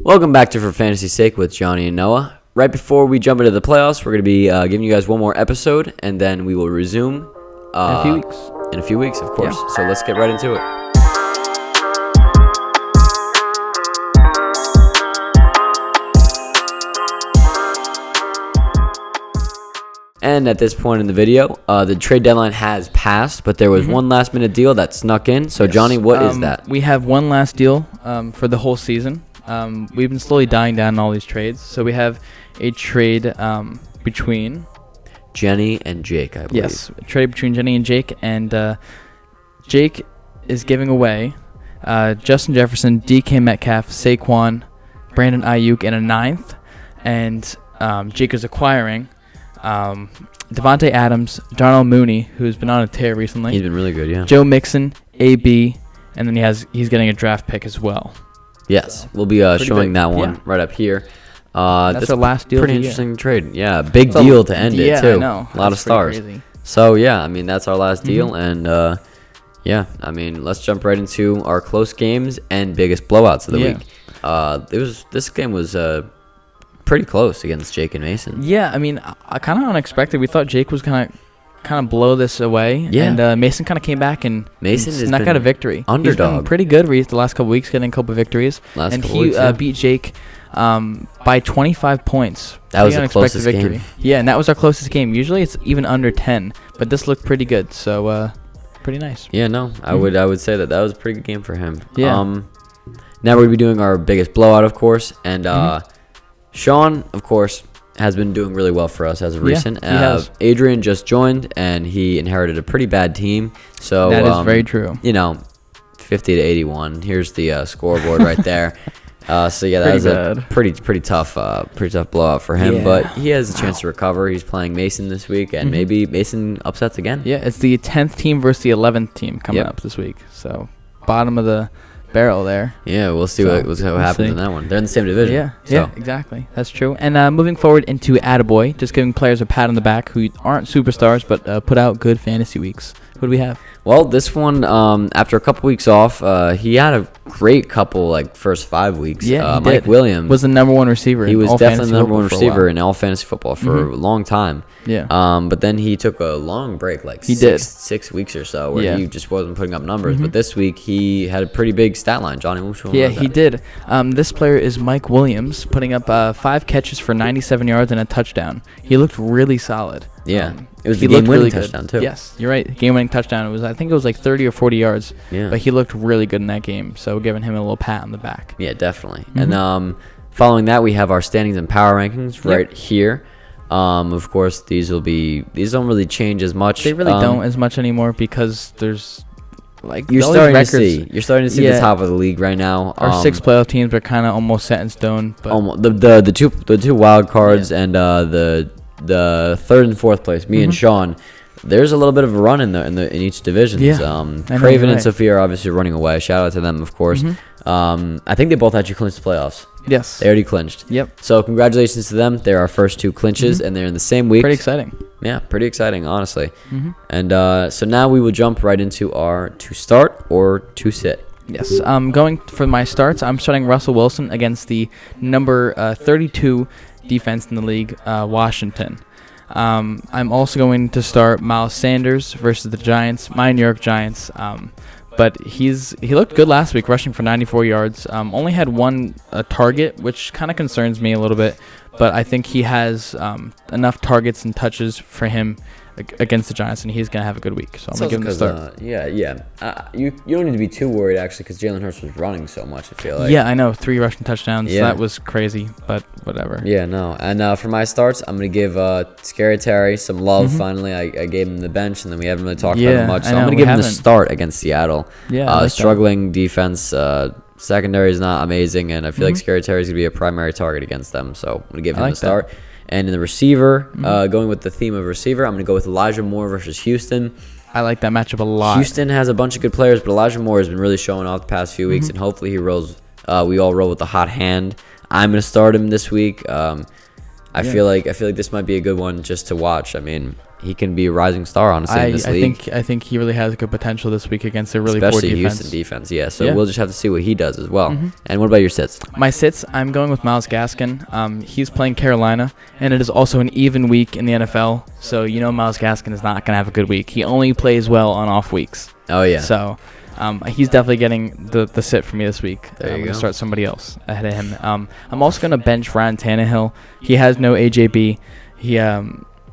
Welcome back to For Fantasy's Sake with Johnny and Noah. Right before we jump into the playoffs, we're going to be giving you guys one more episode, and then we will resume in a few weeks. In a few weeks, of course. Yeah. So let's get right into it. And at this point in the video, the trade deadline has passed, but there was one last-minute deal that snuck in. So, Johnny, what is that? We have one last deal for the whole season. We've been slowly dying down all these trades. So we have a trade between Jenny and Jake, I believe. Yes, a trade between Jenny and Jake. And Jake is giving away Justin Jefferson, DK Metcalf, Saquon, Brandon Ayuk, and a 9th. And Jake is acquiring Devontae Adams, Darnell Mooney, who's been on a tear recently. He's been really good, yeah. Joe Mixon, AB, and then he's getting a draft pick as well. Yes, we'll be showing that one right up here. That's our last deal. Pretty interesting trade. Yeah, big deal to end it, too. Yeah, I know. A lot of stars. Crazy. So, yeah, I mean, that's our last deal. And, yeah, I mean, let's jump right into our close games and biggest blowouts of the week. This game was pretty close against Jake and Mason. Yeah, I mean, kind of unexpected. We thought Jake was kind of blow this away. Yeah. And Mason kind of came back and snuck out a victory. Underdog. He's been pretty good the last couple weeks, getting a couple victories. He beat Jake by 25 points. That was the closest victory. Game. Yeah, and that was our closest game. Usually it's even under 10, but this looked pretty good. So pretty nice. Yeah, no, I would say that was a pretty good game for him. Yeah. Now we'll be doing our biggest blowout, of course, and Sean, of course, has been doing really well for us as of recent. He has. Adrian just joined, and he inherited a pretty bad team. So that is very true. 50 to 81. Here's the scoreboard right there. So yeah, that was a pretty tough blowout for him. Yeah. But he has a chance to recover. He's playing Mason this week, and maybe Mason upsets again. Yeah, it's the 10th team versus the 11th team coming up this week. So bottom of the barrel there. Yeah, we'll see what happens in that one. They're in the same division. Yeah, exactly. That's true. And moving forward into Attaboy, just giving players a pat on the back who aren't superstars but put out good fantasy weeks. Who do we have? Well, this one, after a couple weeks off, he had a great couple, first 5 weeks. Yeah, Mike Williams was the number one receiver. He was definitely the number one receiver in all fantasy football for a long time. Yeah. But then he took a long break, he did 6 weeks or so, where he just wasn't putting up numbers. But this week, he had a pretty big stat line. Johnny, which one was that? He did. This player is Mike Williams, putting up 5 catches for 97 yards and a touchdown. He looked really solid. Yeah. It was the game-winning touchdown, too. Yes, you're right. Game-winning touchdown. I think it was 30 or 40 yards. Yeah. But he looked really good in that game, so we're giving him a little pat on the back. Yeah, definitely. And following that, we have our standings and power rankings right here. Of course, these don't really change as much. They really don't as much anymore because there's you're starting to see the top of the league right now. Our 6 playoff teams are kind of almost set in stone. But the two wild cards and the third and fourth place, me and Sean, there's a little bit of a run in each division. Craven and Sophia are obviously running away. Shout out to them, of course. I think they both actually clinched the playoffs. Yes, they already clinched. Yep. So congratulations to them. They're our first 2 clinches, and they're in the same week. Pretty exciting. Yeah, pretty exciting, honestly. And so now we will jump right into our to start or to sit. Yes. Going for my starts, I'm starting Russell Wilson against the number 32 defense in the league, Washington. I'm also going to start Miles Sanders versus the Giants, my New York Giants. But he looked good last week, rushing for 94 yards. Only had one target, which kind of concerns me a little bit. But I think he has enough targets and touches for him against the Giants, and he's going to have a good week. So I'm going to give him the start. You don't need to be too worried, actually, because Jalen Hurts was running so much, I feel like. Yeah, I know. 3 rushing touchdowns. Yeah. That was crazy, but whatever. Yeah, no. And for my starts, I'm going to give Scary Terry some love, finally. I gave him the bench, and then we haven't really talked about him much. So I'm going to give him the start against Seattle. Yeah, struggling defense. Secondary is not amazing, and I feel like Scary Terry is going to be a primary target against them. So I'm going to give him the start. And in the receiver, going with the theme of receiver, I'm going to go with Elijah Moore versus Houston. I like that matchup a lot. Houston has a bunch of good players, but Elijah Moore has been really showing off the past few weeks, and hopefully we all roll with the hot hand. I'm going to start him this week. I feel like this might be a good one just to watch. I mean, he can be a rising star, honestly, in this league. I think he really has good potential this week against a really poor defense. Especially Houston defense, yeah. So we'll just have to see what he does as well. And what about your sits? My sits, I'm going with Myles Gaskin. He's playing Carolina, and it is also an even week in the NFL. So Myles Gaskin is not going to have a good week. He only plays well on off weeks. Oh, yeah. So he's definitely getting the sit for me this week. There you I'm go. going to start somebody else ahead of him. I'm also going to bench Ryan Tannehill. He has no AJB. He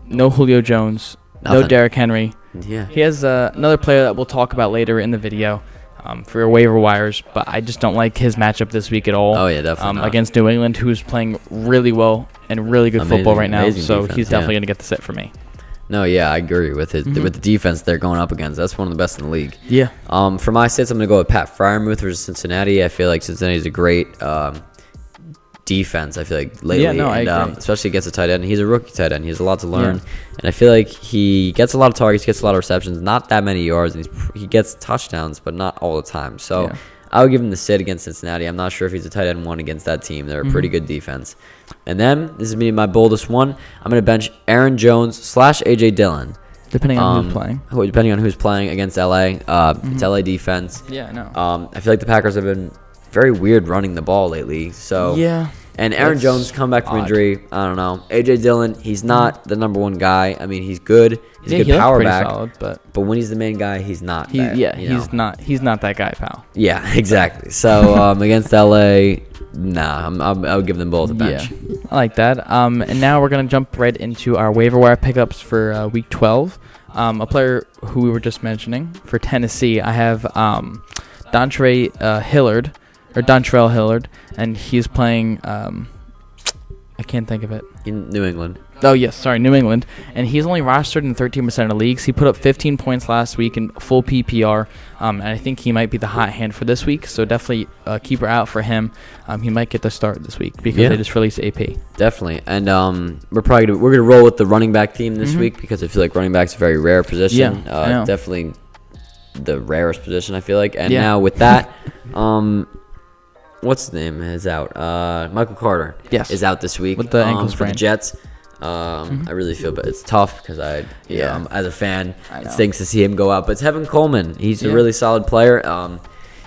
no Julio Jones. Nothing. No Derrick Henry. Yeah. He has another player that we'll talk about later in the video for your waiver wires, but I just don't like his matchup this week at all. Oh, yeah, definitely not. Against New England, who's playing really well and really good football right now. So defense, he's definitely going to get the sit for me. No, yeah, I agree with with the defense they're going up against. That's one of the best in the league. Yeah. For my sits, I'm going to go with Pat Freiermuth versus Cincinnati. I feel like Cincinnati's a great defense, I feel like, lately. Yeah, no, I agree. Especially against a tight end. He's a rookie tight end. He has a lot to learn. And I feel like he gets a lot of targets, gets a lot of receptions, not that many yards, and he gets touchdowns, but not all the time. So I would give him the sit against Cincinnati. I'm not sure if he's a tight end one against that team. They're a pretty good defense. And then, this is me, my boldest one. I'm going to bench Aaron Jones / A.J. Dillon. Depending on who's playing. Depending on who's playing against LA. It's LA defense. Yeah, I know. I feel like the Packers have been very weird running the ball lately. So yeah. And Aaron Jones come back from injury. I don't know. A.J. Dillon, he's not the number one guy. I mean, he's good. He's a good power back. Solid, but when he's the main guy, he's not. He's not that guy, pal. Yeah, exactly. So against LA, I would give them both a bench. Yeah, I like that. And now we're gonna jump right into our waiver wire pickups for week 12. A player who we were just mentioning for Tennessee, I have Dontrell Hillard, and he's playing. I can't think of it. In New England. Oh, yes, sorry, New England. And he's only rostered in 13% of leagues. He put up 15 points last week in full PPR, and I think he might be the hot hand for this week, so definitely keep her out for him. He might get the start this week because they just released AP. Definitely. And we're gonna roll with the running back team this week because I feel like running back's a very rare position. Yeah, definitely the rarest position, I feel like. And now with that, what's his name is out? Michael Carter is out this week with the ankle sprain for the Jets. I really feel, but it's tough because as a fan, it stinks to see him go out. But Tevin Coleman, he's a really solid player.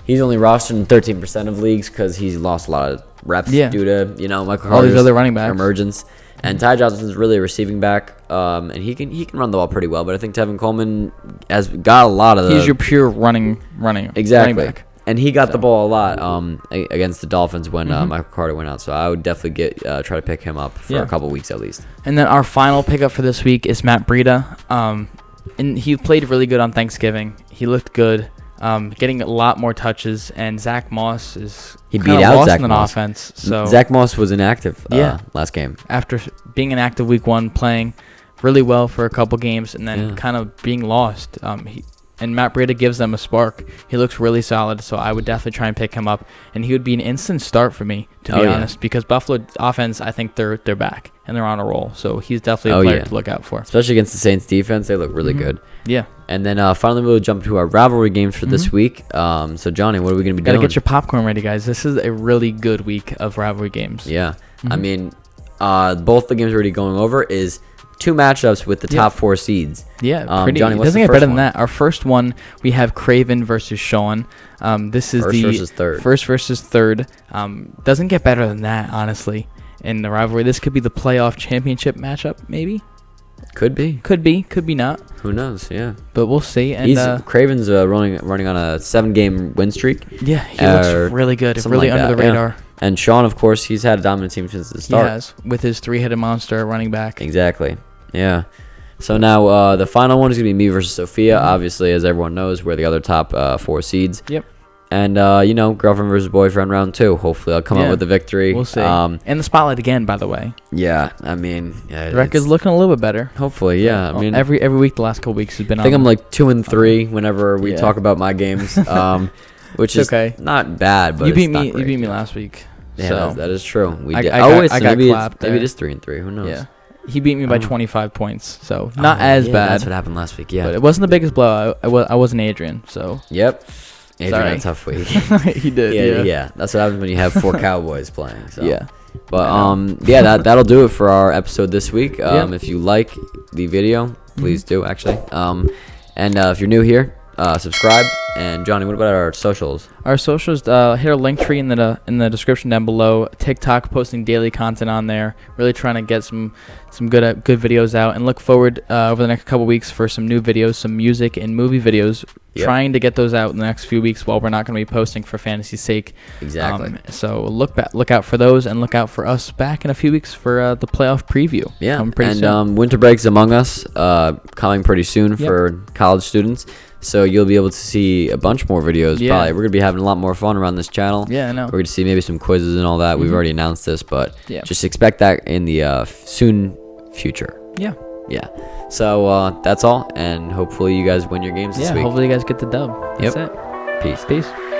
He's only rostered in 13% of leagues because he's lost a lot of reps due to Michael Carter's all these other running backs emergence. And Ty Johnson's really a receiving back, and he can run the ball pretty well. But I think Tevin Coleman has got a lot of. He's your pure running exactly. running back. And he got the ball a lot against the Dolphins when Michael Carter went out. So I would definitely try to pick him up for a couple weeks at least. And then our final pickup for this week is Matt Breida. And he played really good on Thanksgiving. He looked good, getting a lot more touches. And Zach Moss is beat out Zach Moss. Offense. So Zach Moss was inactive last game. After being inactive week 1, playing really well for a couple games, and then kind of being lost. And Matt Breida gives them a spark. He looks really solid, so I would definitely try and pick him up. And he would be an instant start for me, to be honest, because Buffalo offense, I think they're back and they're on a roll. So he's definitely a player to look out for. Especially against the Saints defense, they look really good. Yeah. And then finally we'll jump to our rivalry games for this week. So Johnny, what are we going to be doing? Gotta get your popcorn ready, guys. This is a really good week of rivalry games. Yeah. I mean, both the games we're already going over is 2 matchups with the top 4 seeds. Yeah, pretty. Johnny, it what's doesn't the get first better than one? that. Our first one, we have Craven versus Sean. This is first versus third. First versus third. Doesn't get better than that, honestly, in the rivalry. This could be the playoff championship matchup, maybe. Could be. Could be not. Who knows? Yeah. But we'll see. And Craven's running on a 7-game win streak. Yeah, he looks really good. Really under the radar. Yeah. And Sean, of course, he's had a dominant team since the start. He has, with his 3-headed monster running back. Exactly. Yeah. So now the final one is going to be me versus Sophia. Obviously, as everyone knows, we're the other top 4 seeds. Yep. And, girlfriend versus boyfriend round 2. Hopefully, I'll come out with the victory. We'll see. And the spotlight again, by the way. Yeah. I mean, the record's looking a little bit better. Hopefully, yeah. I mean, every week the last couple weeks has been I think I'm like 2-3 whenever we talk about my games, which is not bad. But you beat me. You beat me last week. Yeah, so that is true. We did. I got clapped. Maybe it is 3-3. Who knows? Yeah. He beat me by 25 points, so not as bad. That's what happened last week, But it wasn't the biggest blow. I wasn't Adrian, so. Yep. Adrian had a tough week. He did, yeah. That's what happens when you have 4 Cowboys playing. So. Yeah. But, that'll do it for our episode this week. If you like the video, please do actually. And if you're new here, subscribe. And Johnny, what about our socials? Our socials, hit our link tree in the description down below. TikTok, posting daily content on there. Really trying to get some good videos out, and look forward over the next couple weeks for some new videos, some music and movie videos. Yep. Trying to get those out in the next few weeks while we're not going to be posting for fantasy's sake. Exactly. So look out for those, and look out for us back in a few weeks for the playoff preview. Yeah, and winter breaks among us coming pretty soon for college students. So you'll be able to see a bunch more videos. Yeah. Probably. We're going to be having a lot more fun around this channel. Yeah, I know. We're going to see maybe some quizzes and all that. We've already announced this, but just expect that in the soon future. Yeah. Yeah. So that's all, and hopefully you guys win your games this week. Hopefully you guys get the dub. That's it. Peace. Peace.